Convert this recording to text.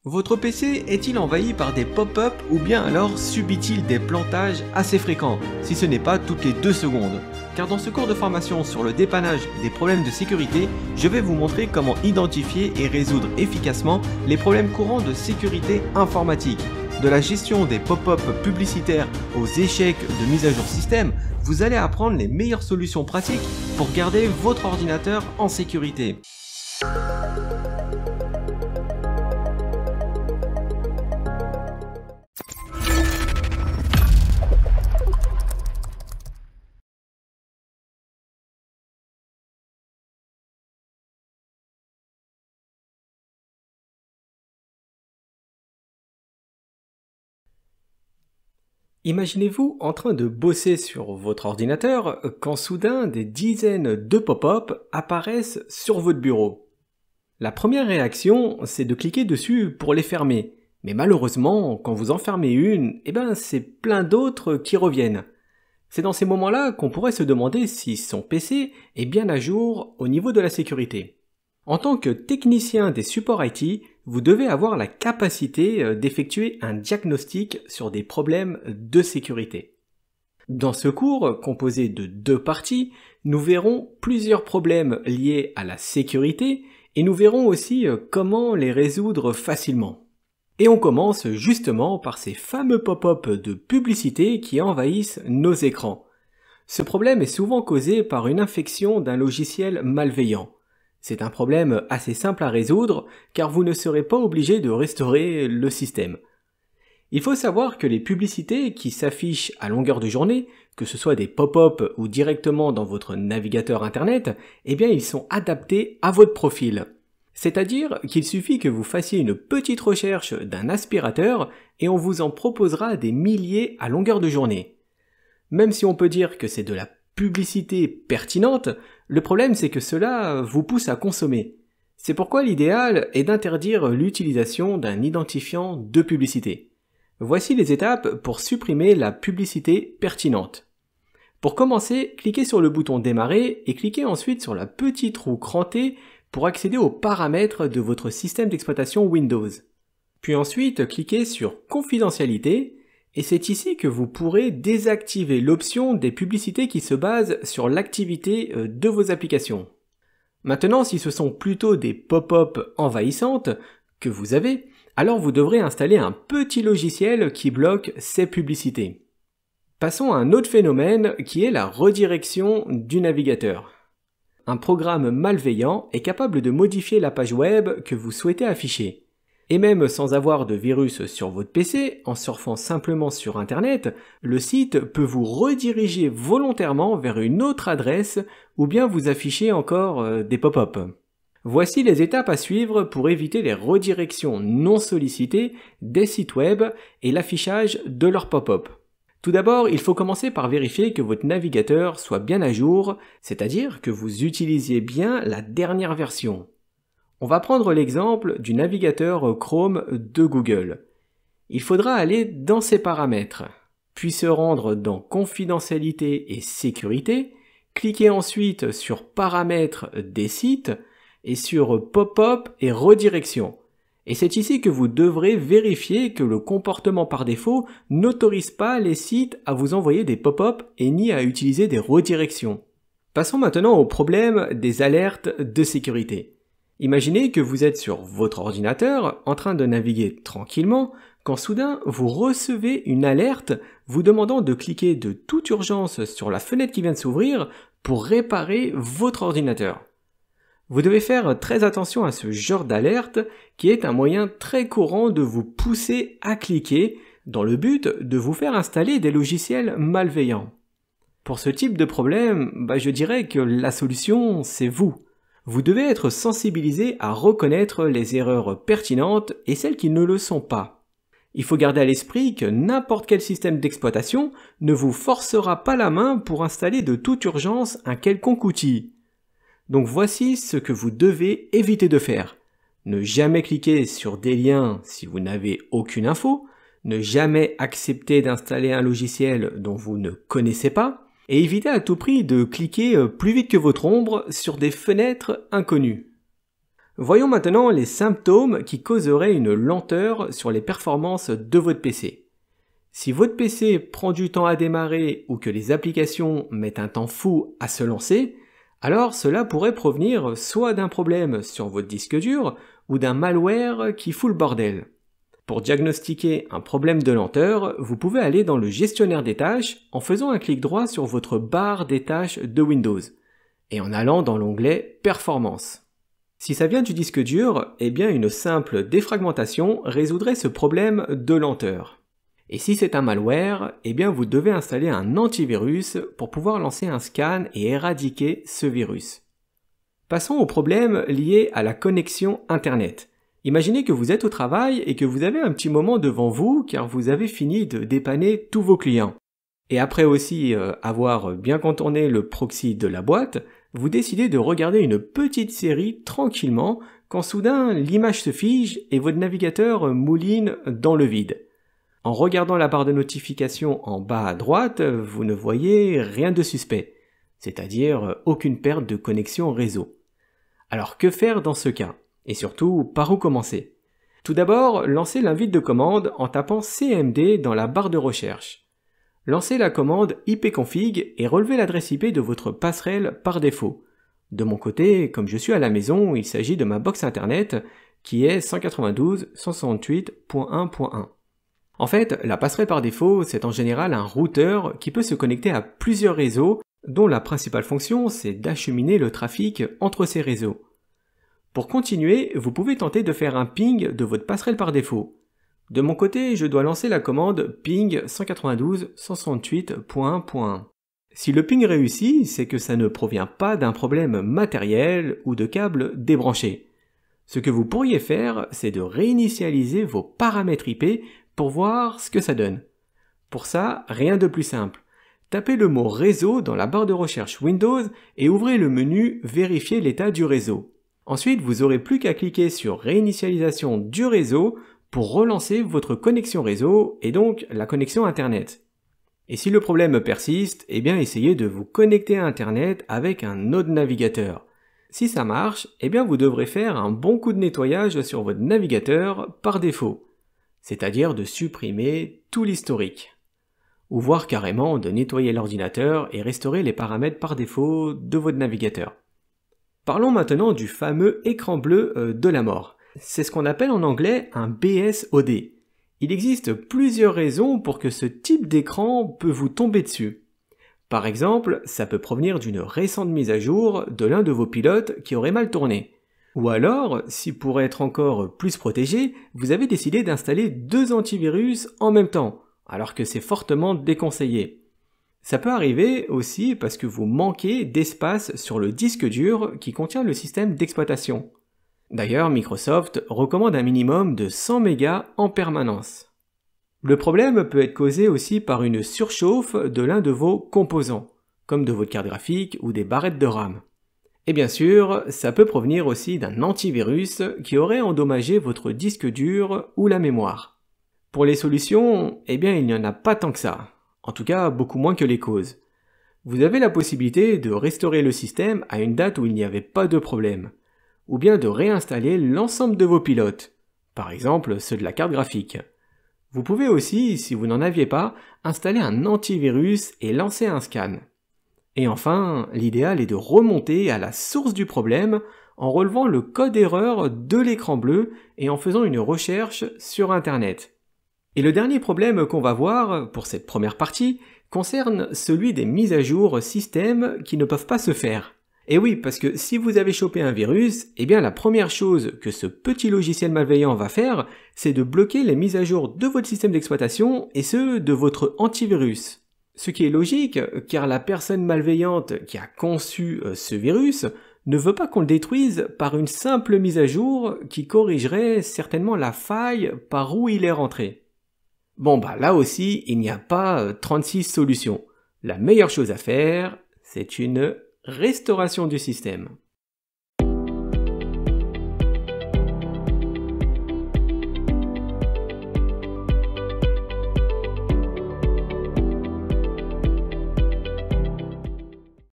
Votre PC est-il envahi par des pop-up ou bien alors subit-il des plantages assez fréquents, si ce n'est pas toutes les 2 secondes? Car dans ce cours de formation sur le dépannage des problèmes de sécurité, je vais vous montrer comment identifier et résoudre efficacement les problèmes courants de sécurité informatique. De la gestion des pop-up publicitaires aux échecs de mise à jour système, vous allez apprendre les meilleures solutions pratiques pour garder votre ordinateur en sécurité. Imaginez-vous en train de bosser sur votre ordinateur quand soudain des dizaines de pop-up apparaissent sur votre bureau. La première réaction, c'est de cliquer dessus pour les fermer. Mais malheureusement, quand vous en fermez une, c'est plein d'autres qui reviennent. C'est dans ces moments-là qu'on pourrait se demander si son PC est bien à jour au niveau de la sécurité. En tant que technicien des supports IT, vous devez avoir la capacité d'effectuer un diagnostic sur des problèmes de sécurité. Dans ce cours, composé de 2 parties, nous verrons plusieurs problèmes liés à la sécurité et nous verrons aussi comment les résoudre facilement. Et on commence justement par ces fameux pop-up de publicité qui envahissent nos écrans. Ce problème est souvent causé par une infection d'un logiciel malveillant. C'est un problème assez simple à résoudre car vous ne serez pas obligé de restaurer le système. Il faut savoir que les publicités qui s'affichent à longueur de journée, que ce soit des pop-up ou directement dans votre navigateur internet, ils sont adaptés à votre profil. C'est-à-dire qu'il suffit que vous fassiez une petite recherche d'un aspirateur et on vous en proposera des milliers à longueur de journée. Même si on peut dire que c'est de la publicité pertinente, le problème c'est que cela vous pousse à consommer. C'est pourquoi l'idéal est d'interdire l'utilisation d'un identifiant de publicité. Voici les étapes pour supprimer la publicité pertinente. Pour commencer, cliquez sur le bouton Démarrer et cliquez ensuite sur la petite roue crantée pour accéder aux paramètres de votre système d'exploitation Windows. Puis ensuite, cliquez sur Confidentialité et c'est ici que vous pourrez désactiver l'option des publicités qui se basent sur l'activité de vos applications. Maintenant, si ce sont plutôt des pop-up envahissantes que vous avez, alors vous devrez installer un petit logiciel qui bloque ces publicités. Passons à un autre phénomène qui est la redirection du navigateur. Un programme malveillant est capable de modifier la page web que vous souhaitez afficher. Et même sans avoir de virus sur votre PC, en surfant simplement sur Internet, le site peut vous rediriger volontairement vers une autre adresse ou bien vous afficher encore des pop-up. Voici les étapes à suivre pour éviter les redirections non sollicitées des sites web et l'affichage de leurs pop-up. Tout d'abord, il faut commencer par vérifier que votre navigateur soit bien à jour, c'est-à-dire que vous utilisiez bien la dernière version. On va prendre l'exemple du navigateur Chrome de Google. Il faudra aller dans ses paramètres, puis se rendre dans Confidentialité et Sécurité, cliquer ensuite sur Paramètres des sites et sur Pop-up et Redirection. Et c'est ici que vous devrez vérifier que le comportement par défaut n'autorise pas les sites à vous envoyer des pop-up et ni à utiliser des redirections. Passons maintenant au problème des alertes de sécurité. Imaginez que vous êtes sur votre ordinateur en train de naviguer tranquillement quand soudain vous recevez une alerte vous demandant de cliquer de toute urgence sur la fenêtre qui vient de s'ouvrir pour réparer votre ordinateur. Vous devez faire très attention à ce genre d'alerte qui est un moyen très courant de vous pousser à cliquer dans le but de vous faire installer des logiciels malveillants. Pour ce type de problème, je dirais que la solution c'est vous. Vous devez être sensibilisé à reconnaître les erreurs pertinentes et celles qui ne le sont pas. Il faut garder à l'esprit que n'importe quel système d'exploitation ne vous forcera pas la main pour installer de toute urgence un quelconque outil. Donc voici ce que vous devez éviter de faire. Ne jamais cliquer sur des liens si vous n'avez aucune info, ne jamais accepter d'installer un logiciel dont vous ne connaissez pas, et évitez à tout prix de cliquer plus vite que votre ombre sur des fenêtres inconnues. Voyons maintenant les symptômes qui causeraient une lenteur sur les performances de votre PC. Si votre PC prend du temps à démarrer ou que les applications mettent un temps fou à se lancer, alors cela pourrait provenir soit d'un problème sur votre disque dur ou d'un malware qui fout le bordel. Pour diagnostiquer un problème de lenteur, vous pouvez aller dans le gestionnaire des tâches en faisant un clic droit sur votre barre des tâches de Windows et en allant dans l'onglet Performance. Si ça vient du disque dur, eh bien une simple défragmentation résoudrait ce problème de lenteur. Et si c'est un malware, eh bien vous devez installer un antivirus pour pouvoir lancer un scan et éradiquer ce virus. Passons au problème lié à la connexion Internet. Imaginez que vous êtes au travail et que vous avez un petit moment devant vous car vous avez fini de dépanner tous vos clients. Et après aussi avoir bien contourné le proxy de la boîte, vous décidez de regarder une petite série tranquillement quand soudain l'image se fige et votre navigateur mouline dans le vide. En regardant la barre de notification en bas à droite, vous ne voyez rien de suspect, c'est-à-dire aucune perte de connexion réseau. Alors que faire dans ce cas? Et surtout, par où commencer? Tout d'abord, lancez l'invite de commande en tapant CMD dans la barre de recherche. Lancez la commande ipconfig et relevez l'adresse IP de votre passerelle par défaut. De mon côté, comme je suis à la maison, il s'agit de ma box internet qui est 192.168.1.1. En fait, la passerelle par défaut, c'est en général un routeur qui peut se connecter à plusieurs réseaux dont la principale fonction, c'est d'acheminer le trafic entre ces réseaux. Pour continuer, vous pouvez tenter de faire un ping de votre passerelle par défaut. De mon côté, je dois lancer la commande ping 192.168.1.1. Si le ping réussit, c'est que ça ne provient pas d'un problème matériel ou de câble débranché. Ce que vous pourriez faire, c'est de réinitialiser vos paramètres IP pour voir ce que ça donne. Pour ça, rien de plus simple. Tapez le mot réseau dans la barre de recherche Windows et ouvrez le menu Vérifier l'état du réseau. Ensuite, vous n'aurez plus qu'à cliquer sur Réinitialisation du réseau pour relancer votre connexion réseau et donc la connexion Internet. Et si le problème persiste, eh bien essayez de vous connecter à Internet avec un autre navigateur. Si ça marche, eh bien vous devrez faire un bon coup de nettoyage sur votre navigateur par défaut, c'est-à-dire de supprimer tout l'historique. Ou voire carrément de nettoyer l'ordinateur et restaurer les paramètres par défaut de votre navigateur. Parlons maintenant du fameux écran bleu de la mort. C'est ce qu'on appelle en anglais un BSOD. Il existe plusieurs raisons pour que ce type d'écran peut vous tomber dessus. Par exemple, ça peut provenir d'une récente mise à jour de l'un de vos pilotes qui aurait mal tourné. Ou alors, si pour être encore plus protégé, vous avez décidé d'installer 2 antivirus en même temps, alors que c'est fortement déconseillé. Ça peut arriver aussi parce que vous manquez d'espace sur le disque dur qui contient le système d'exploitation. D'ailleurs, Microsoft recommande un minimum de 100 mégas en permanence. Le problème peut être causé aussi par une surchauffe de l'un de vos composants, comme de votre carte graphique ou des barrettes de RAM. Et bien sûr, ça peut provenir aussi d'un antivirus qui aurait endommagé votre disque dur ou la mémoire. Pour les solutions, eh bien il n'y en a pas tant que ça. En tout cas, beaucoup moins que les causes. Vous avez la possibilité de restaurer le système à une date où il n'y avait pas de problème, ou bien de réinstaller l'ensemble de vos pilotes, par exemple ceux de la carte graphique. Vous pouvez aussi, si vous n'en aviez pas, installer un antivirus et lancer un scan. Et enfin, l'idéal est de remonter à la source du problème en relevant le code erreur de l'écran bleu et en faisant une recherche sur Internet. Et le dernier problème qu'on va voir pour cette première partie concerne celui des mises à jour système qui ne peuvent pas se faire. Et oui, parce que si vous avez chopé un virus, eh bien la première chose que ce petit logiciel malveillant va faire, c'est de bloquer les mises à jour de votre système d'exploitation et ceux de votre antivirus. Ce qui est logique, car la personne malveillante qui a conçu ce virus ne veut pas qu'on le détruise par une simple mise à jour qui corrigerait certainement la faille par où il est rentré. Bon bah là aussi, il n'y a pas 36 solutions. La meilleure chose à faire, c'est une restauration du système.